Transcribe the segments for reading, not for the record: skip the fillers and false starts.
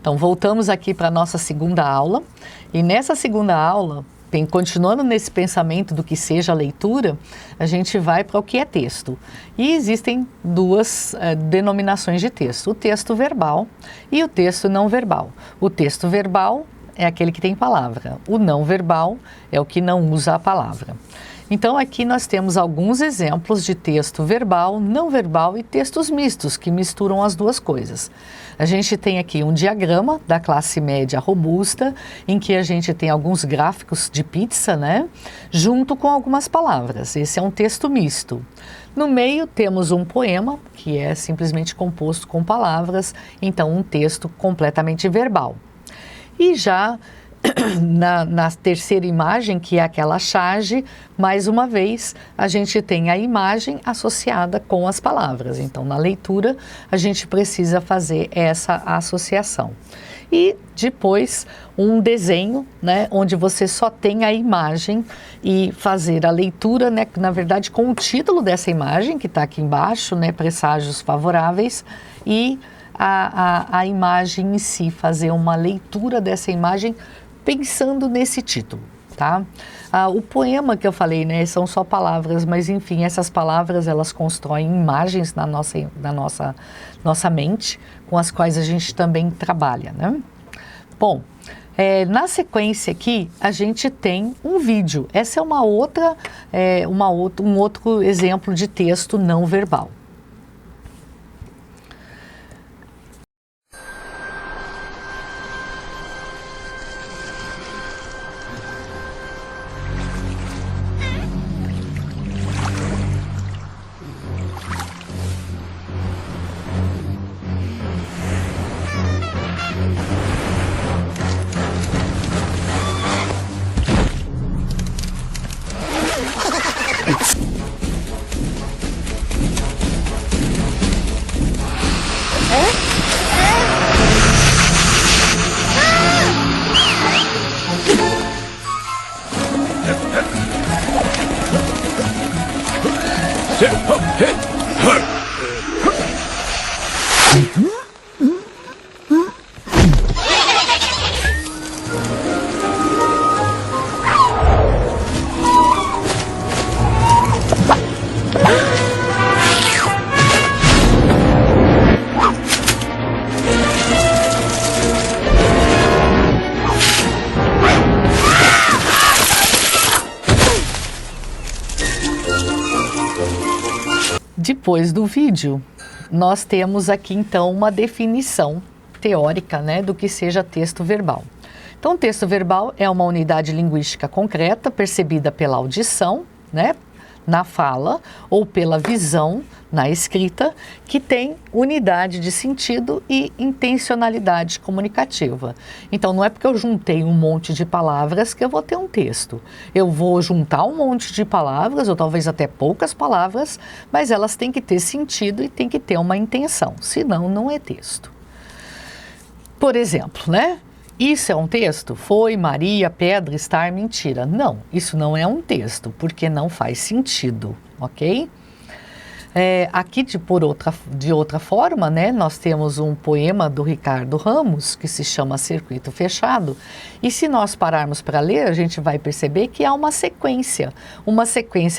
Então, voltamos aqui para a nossa segunda aula, e nessa segunda aula, continuando nesse pensamento do que seja a leitura, a gente vai para o que é texto. E existem duas denominações de texto, o texto verbal e o texto não verbal. O texto verbal é aquele que tem palavra, o não verbal é o que não usa a palavra. Então, aqui nós temos alguns exemplos de texto verbal, não verbal e textos mistos, que misturam as duas coisas. A gente tem aqui um diagrama da classe média robusta, em que a gente tem alguns gráficos de pizza, né? Junto com algumas palavras. Esse é um texto misto. No meio temos um poema, que é simplesmente composto com palavras, então um texto completamente verbal. E já na terceira imagem, que é aquela charge, mais uma vez a gente tem a imagem associada com as palavras. Então, na leitura, a gente precisa fazer essa associação. E depois um desenho, né, onde você só tem a imagem e fazer a leitura, né, na verdade, com o título dessa imagem, que está aqui embaixo, né, presságios favoráveis, e a imagem em si, fazer uma leitura dessa imagem pensando nesse título, tá? O poema que eu falei, né, são só palavras, mas enfim, essas palavras elas constroem imagens na nossa mente, com as quais a gente também trabalha, né? Bom, na sequência aqui a gente tem um vídeo. Essa é um outro exemplo de texto não verbal. Depois do vídeo, nós temos aqui então uma definição teórica, né, do que seja texto verbal. Então, texto verbal é uma unidade linguística concreta, percebida pela audição, né, na fala, ou pela visão na escrita, que tem unidade de sentido e intencionalidade comunicativa. Então, não é porque eu juntei um monte de palavras que eu vou ter um texto. Eu vou juntar um monte de palavras, ou talvez até poucas palavras, mas elas têm que ter sentido e têm que ter uma intenção, senão não é texto. Por exemplo, né? Isso é um texto? Foi, Maria, pedra, estar, mentira. Não, isso não é um texto, porque não faz sentido, ok? Aqui, de outra forma, né, nós temos um poema do Ricardo Ramos, que se chama Circuito Fechado, e se nós pararmos para ler, a gente vai perceber que há uma sequência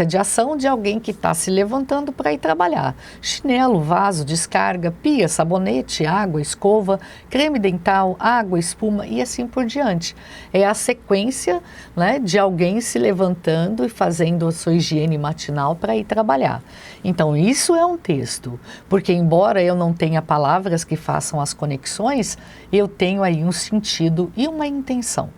de ação de alguém que está se levantando para ir trabalhar. Chinelo, vaso, descarga, pia, sabonete, água, escova, creme dental, água, espuma e assim por diante. É a sequência, né, de alguém se levantando e fazendo a sua higiene matinal para ir trabalhar. Então, isso é um texto, porque embora eu não tenha palavras que façam as conexões, eu tenho aí um sentido e uma intenção.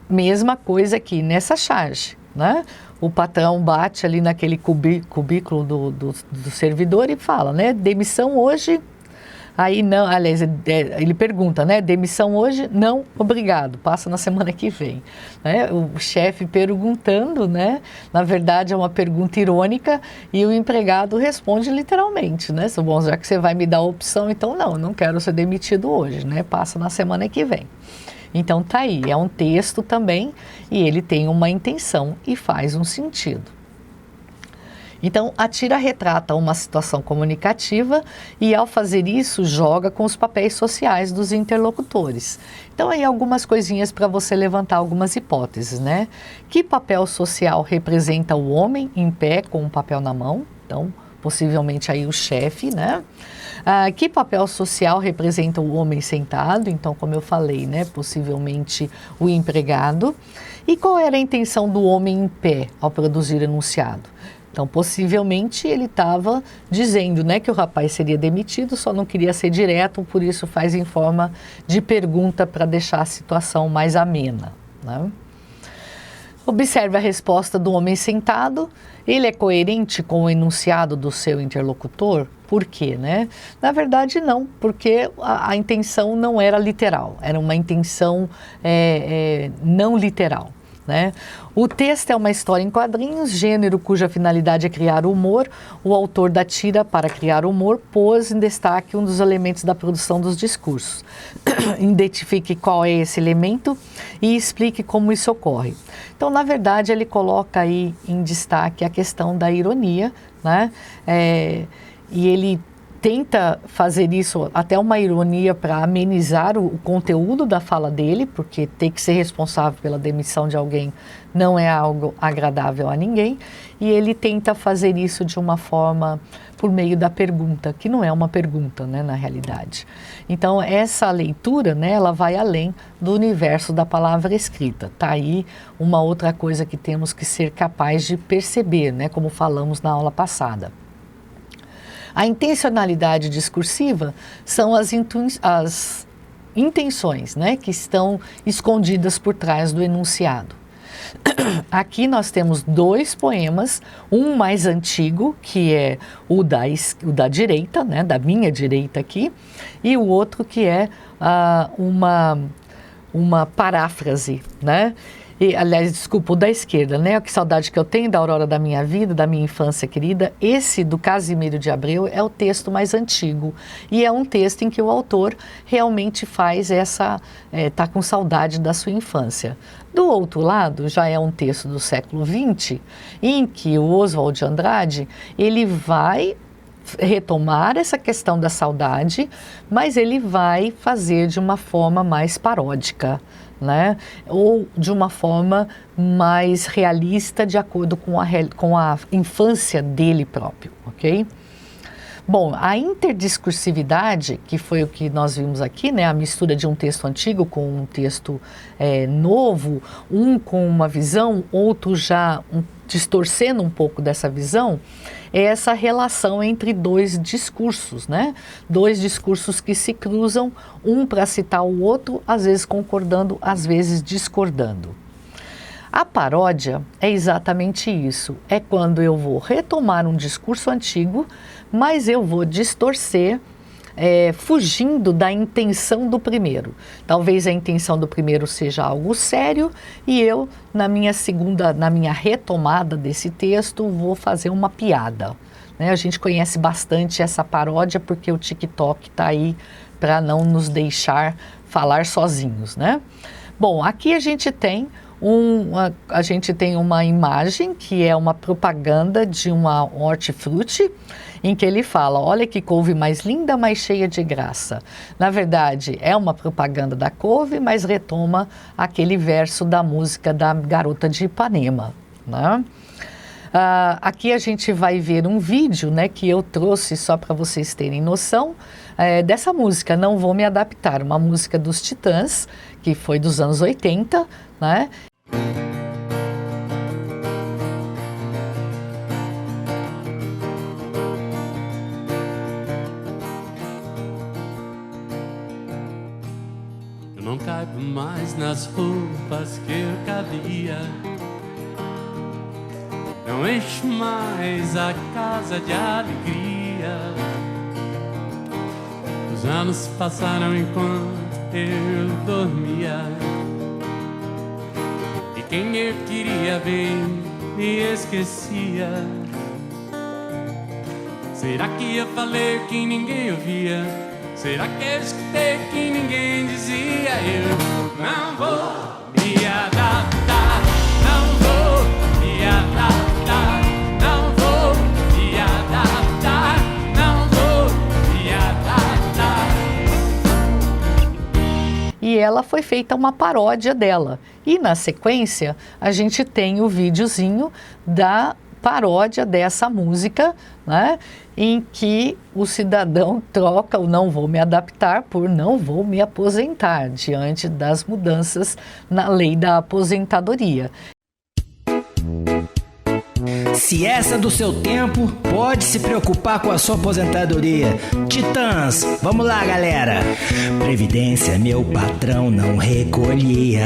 Mesma coisa aqui nessa charge, né? O patrão bate ali naquele cubículo do servidor e fala, né? Demissão hoje. Aí não, aliás, ele pergunta, né? Demissão hoje? Não, obrigado, passa na semana que vem. Né? O chefe perguntando, né? Na verdade é uma pergunta irônica e o empregado responde literalmente, né? Bom, já que você vai me dar a opção, então não quero ser demitido hoje, né? Passa na semana que vem. Então tá aí, é um texto também e ele tem uma intenção e faz um sentido. Então, a tira retrata uma situação comunicativa e, ao fazer isso, joga com os papéis sociais dos interlocutores. Então, aí algumas coisinhas para você levantar algumas hipóteses, né? Que papel social representa o homem em pé com um papel na mão? Então, possivelmente aí o chefe, né? Que papel social representa o homem sentado? Então, como eu falei, né? Possivelmente o empregado. E qual era a intenção do homem em pé ao produzir o enunciado? Então, possivelmente, ele estava dizendo, né, que o rapaz seria demitido, só não queria ser direto, por isso faz em forma de pergunta para deixar a situação mais amena, né? Observe a resposta do homem sentado. Ele é coerente com o enunciado do seu interlocutor? Por quê, né? Na verdade, não, porque a intenção não era literal, era uma intenção não literal, né? O texto é uma história em quadrinhos, gênero cuja finalidade é criar humor. O autor da tira, para criar humor, pôs em destaque um dos elementos da produção dos discursos. Identifique qual é esse elemento e explique como isso ocorre. Então, na verdade, ele coloca aí em destaque a questão da ironia, né? E ele tenta fazer isso, até uma ironia, para amenizar o conteúdo da fala dele, porque ter que ser responsável pela demissão de alguém não é algo agradável a ninguém, e ele tenta fazer isso de uma forma por meio da pergunta, que não é uma pergunta, né, na realidade. Então, essa leitura, né, ela vai além do universo da palavra escrita. Tá aí uma outra coisa que temos que ser capaz de perceber, né, como falamos na aula passada. A intencionalidade discursiva são as intenções, né, que estão escondidas por trás do enunciado. Aqui nós temos dois poemas, um mais antigo, que é o da direita, né, da minha direita aqui, e o outro que é uma paráfrase, né? E, aliás, desculpa, o da esquerda, né? Que saudade que eu tenho da aurora da minha vida, da minha infância querida. Esse do Casimiro de Abreu é o texto mais antigo e é um texto em que o autor realmente faz tá com saudade da sua infância. Do outro lado, já é um texto do século XX, em que o Oswald de Andrade, ele vai retomar essa questão da saudade, mas ele vai fazer de uma forma mais paródica, né? Ou de uma forma mais realista, de acordo com a infância dele próprio, ok? Bom, a interdiscursividade, que foi o que nós vimos aqui, né? A mistura de um texto antigo com um texto novo, um com uma visão, outro já distorcendo um pouco dessa visão, é essa relação entre dois discursos, né? Dois discursos que se cruzam, um para citar o outro, às vezes concordando, às vezes discordando. A paródia é exatamente isso, é quando eu vou retomar um discurso antigo, mas eu vou distorcer, fugindo da intenção do primeiro. Talvez a intenção do primeiro seja algo sério e eu, na minha retomada desse texto, vou fazer uma piada, né? A gente conhece bastante essa paródia porque o TikTok está aí para não nos deixar falar sozinhos, né? Bom, aqui a gente tem uma imagem que é uma propaganda de uma hortifruti, em que ele fala, olha que couve mais linda, mais cheia de graça. Na verdade, é uma propaganda da couve, mas retoma aquele verso da música da Garota de Ipanema, né? Aqui a gente vai ver um vídeo, né, que eu trouxe só para vocês terem noção dessa música, Não Vou Me Adaptar, uma música dos Titãs, que foi dos anos 80, né? Eu não caibo mais nas roupas que eu cabia, não encho mais a casa de alegria. Os anos passaram enquanto eu dormia, e quem eu queria ver me esquecia. Será que eu falei o que ninguém ouvia? Será que eu escutei o que ninguém dizia? Eu não vou me adaptar, não vou me adaptar, não vou e ela foi feita uma paródia dela. E na sequência, a gente tem o videozinho da paródia dessa música, né, em que o cidadão troca o não vou me adaptar por não vou me aposentar, diante das mudanças na lei da aposentadoria. Se essa é do seu tempo, pode se preocupar com a sua aposentadoria. Titãs, vamos lá, galera. Previdência meu patrão não recolhia.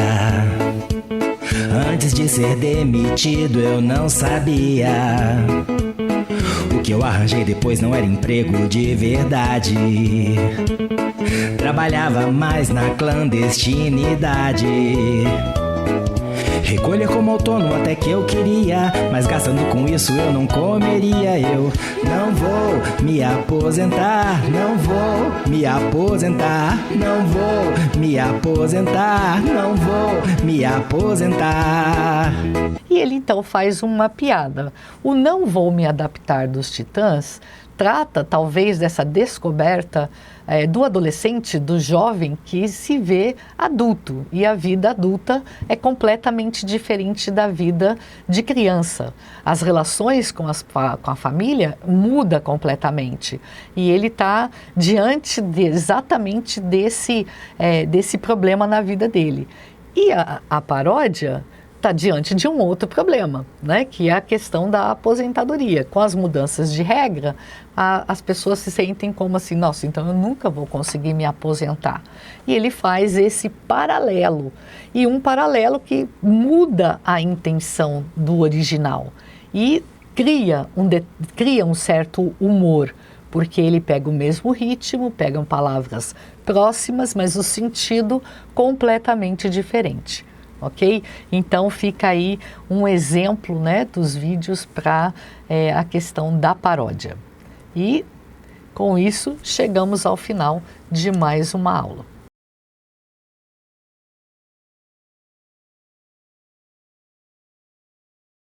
Antes de ser demitido eu não sabia. O que eu arranjei depois não era emprego de verdade. Trabalhava mais na clandestinidade. Recolher como autônomo até que eu queria, mas gastando com isso eu não comeria. Eu não vou me aposentar, não vou me aposentar, não vou me aposentar, não vou me aposentar. E ele então faz uma piada. O não vou me adaptar dos Titãs trata talvez dessa descoberta do adolescente, do jovem que se vê adulto, e a vida adulta é completamente diferente da vida de criança. As relações com a família mudam completamente, e ele está diante exatamente desse problema na vida dele. E a paródia está diante de um outro problema, né, que é a questão da aposentadoria. Com as mudanças de regra, as pessoas se sentem como assim, nossa, então eu nunca vou conseguir me aposentar. E ele faz esse paralelo, e um paralelo que muda a intenção do original e cria um certo humor, porque ele pega o mesmo ritmo, pegam palavras próximas, mas o sentido completamente diferente. Ok? Então fica aí um exemplo, né, dos vídeos para a questão da paródia. E com isso chegamos ao final de mais uma aula.